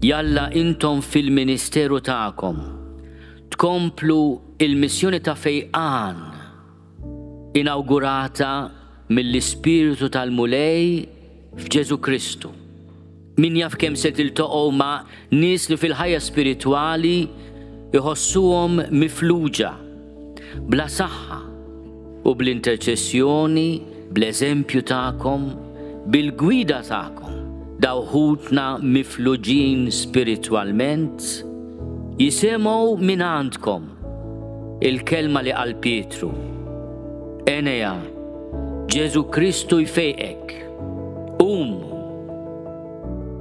Jalla intom fil-ministeru ta'kom tkomplu il-missjoni ta' fejqan inaugurata mill-Ispiritu tal-Mulej f'Ġesu Kristu. Min jaf kemm se tiltoqgħu ma' nies li fil-ħajja spiritwali iħossuhom mifluġa, bla saħħa u bl-interċessjoni, bl-eżempju tagħkom, bil-gwida tagħkom, dawħutna mifluġin spiritualment, jisimgħu minn għandkom il-kelma li qal Pietru: Eneja, Ġesu Kristu jfejqek,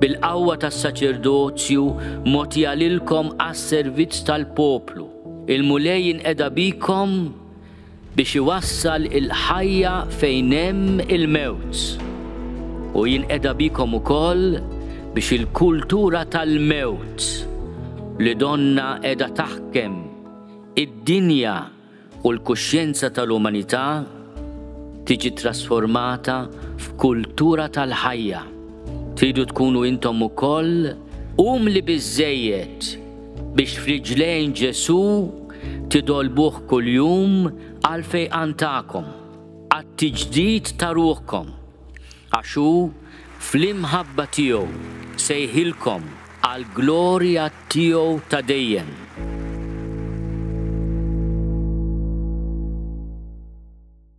bil-qawwa tas-saċerdozju mogħtija lilkom għas-servizz tal-poplu. Il-Mulej jinqeda bikom biex iwassal il-ħajja fejn hemm il-mewt. U jinqeda bikom ukoll biex il-kultura tal-mewt li donna qiegħda taħkem id-dinja u l-kuxjenza tal-umanità tiġi trasformata f'kultura tal-ħajja. Tridu tkunu intom ukoll li biżżejjed biex f'riġlejn Ġesu tidolbuh kuljum għal fejqan tagħkom, għat-tiġdid ta' ruħkom, għax hu fl-imħabba tiegħu sejħilkom għall glorja tiegħu ta' dejjem.